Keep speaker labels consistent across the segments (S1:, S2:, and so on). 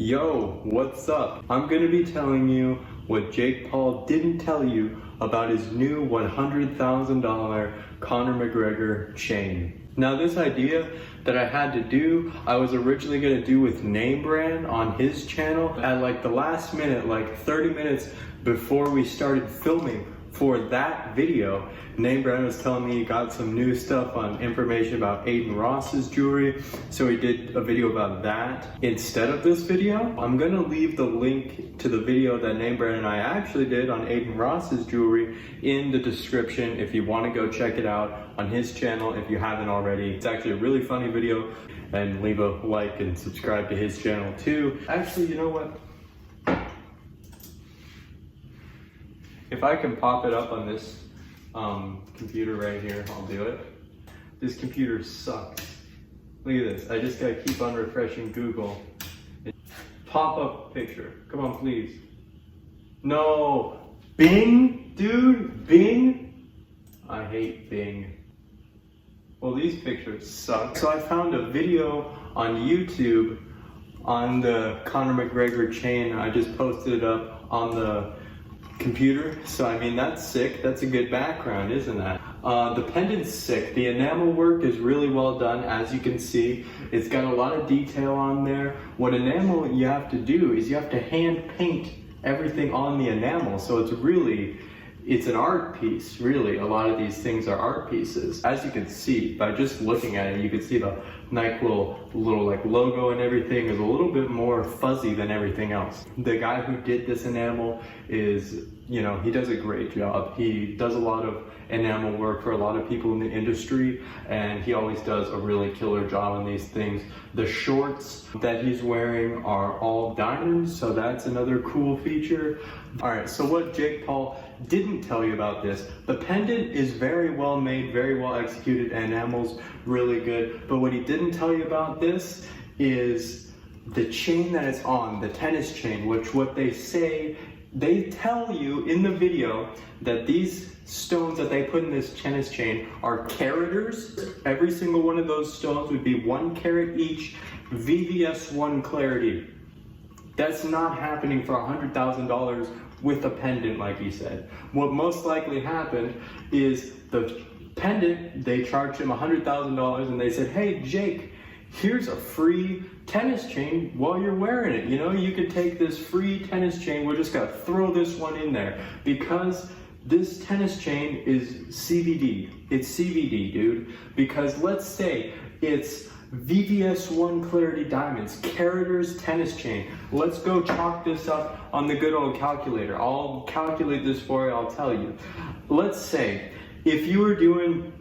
S1: Yo, what's up? I'm gonna be telling you what Jake Paul didn't tell you about his new $100,000 Conor McGregor chain. Now this idea that I had to do, I was originally gonna do with Namebran on his channel. At like the last minute, like 30 minutes before we started filming for that video, Namebran was telling me he got some new stuff on information about Adin Ross's jewelry, so he did a video about that. Instead of this video, I'm gonna leave the link to the video that Namebran and I actually did on Adin Ross's jewelry in the description if you want to go check it out on his channel if you haven't already. It's actually a really funny video, and leave a like and subscribe to his channel too. Actually, you know what? If I can pop it up on this computer right here, I'll do it. This computer sucks. Look at this. I just gotta keep on refreshing Google. Pop up picture. Come on, please. No. Bing, dude. Bing. I hate Bing. Well, these pictures suck. So I found a video on YouTube on the Conor McGregor chain. I just posted it up on the computer, so I mean that's sick. That's a good background, isn't that? The pendant's sick. The enamel work is really well done, as you can see. It's got a lot of detail on there. What enamel you have to do is you have to hand paint everything on the enamel, so it's an art piece, really. A lot of these things are art pieces. As you can see, by just looking at it, you can see the nice little like logo and everything is a little bit more fuzzy than everything else. The guy who did this enamel is, you know, he does a great job. He does a lot of enamel work for a lot of people in the industry, and he always does a really killer job on these things. The shorts that he's wearing are all diamonds, so that's another cool feature. All right, so what Jake Paul didn't tell you about this, the pendant is very well made, very well executed, enamel's really good, but what he didn't tell you about this is the chain that it's on, the tennis chain, which what they say, they tell you in the video that these stones that they put in this tennis chain are carators. Every single one of those stones would be 1 carat each, VVS1 clarity. That's not happening for $100,000 with a pendant, like he said. What most likely happened is the pendant, they charged him $100,000 and they said, hey Jake, here's a free tennis chain while you're wearing it. You know, you could take this free tennis chain, we're just gonna throw this one in there because this tennis chain is CBD. It's CBD, dude. Because let's say it's VVS1 clarity diamonds, carators tennis chain. Let's go chalk this up on the good old calculator. I'll calculate this for you, I'll tell you. Let's say if you were doing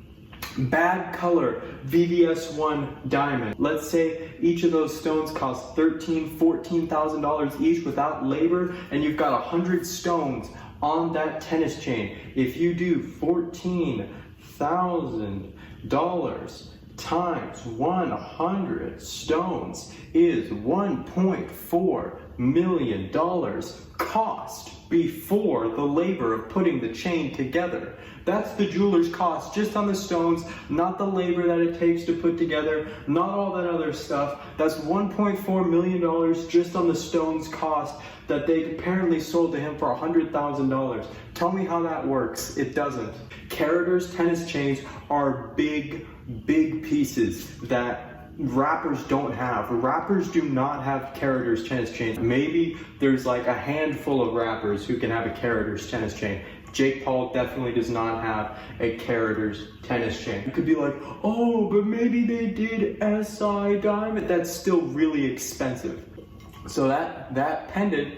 S1: bad color VVS1 diamond, let's say each of those stones cost $14,000 each without labor, and you've got 100 stones on that tennis chain. If you do $14,000 times 100 stones is $1.4 million cost before the labor of putting the chain together. That's the jeweler's cost just on the stones, not the labor that it takes to put together, not all that other stuff. That's $1.4 million just on the stones cost that they apparently sold to him for $100,000. Tell me how that works. It doesn't. Carators tennis chains are big pieces that rappers don't have. Rappers do not have carators tennis chains. Maybe there's like a handful of rappers who can have a carators tennis chain. Jake Paul definitely does not have a carators tennis chain. You could be like, oh, but maybe they did SI diamond. That's still really expensive. So that pendant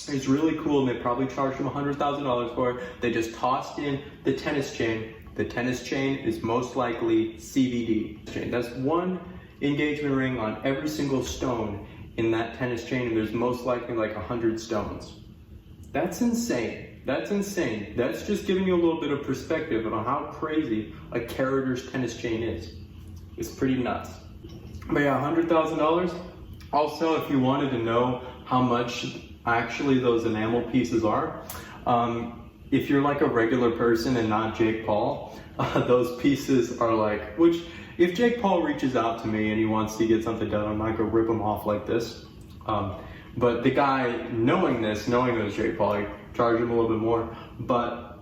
S1: is really cool, and they probably charged him $100,000 for it. They just tossed in the tennis chain. The tennis chain is most likely CBD chain. That's one engagement ring on every single stone in that tennis chain, and there's most likely like 100 stones. That's insane. That's insane. That's just giving you a little bit of perspective on how crazy a carators tennis chain is. It's pretty nuts. But yeah, $100,000. Also, if you wanted to know how much actually those enamel pieces are, if you're like a regular person and not Jake Paul, those pieces are like, which if Jake Paul reaches out to me and he wants to get something done, I'm not gonna rip him off like this. But the guy, knowing it was Jake Paul, I charged him a little bit more. But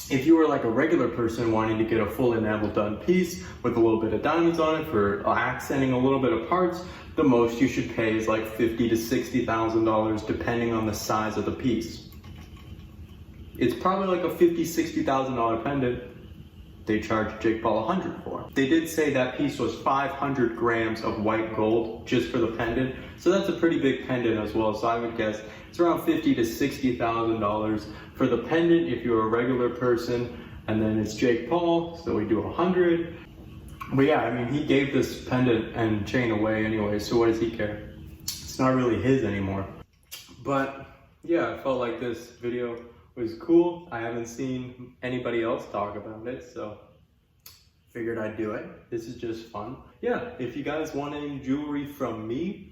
S1: if you were like a regular person wanting to get a full enamel done piece with a little bit of diamonds on it for accenting a little bit of parts, the most you should pay is like $50,000 to $60,000 depending on the size of the piece. It's probably like a $50,000, $60,000 pendant they charged Jake Paul $100 for. They did say that piece was 500 grams of white gold just for the pendant, so that's a pretty big pendant as well. So I would guess it's around $50,000 to $60,000 for the pendant if you're a regular person, and then it's Jake Paul, so we do $100. But yeah, I mean, he gave this pendant and chain away anyway, so what does he care? It's not really his anymore. But yeah, I felt like this video was cool. I haven't seen anybody else talk about it, so figured I'd do it. This is just fun. Yeah, if you guys want any jewelry from me,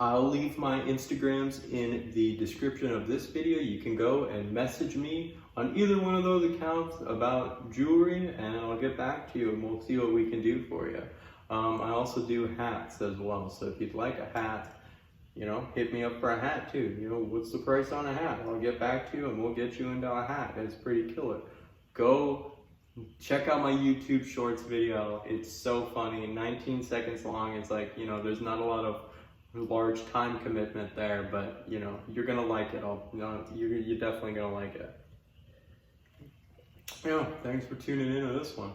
S1: I'll leave my Instagrams in the description of this video. You can go and message me on either one of those accounts about jewelry, and I'll get back to you and we'll see what we can do for you. I also do hats as well, so if you'd like a hat, you know, hit me up for a hat too. You know, what's the price on a hat? I'll get back to you and we'll get you into a hat. It's pretty killer. Go check out my YouTube Shorts video. It's so funny, 19 seconds long. It's like, you know, there's not a lot of large time commitment there, but you know, you're gonna like it. You're definitely gonna like it. Yeah, thanks for tuning in to this one.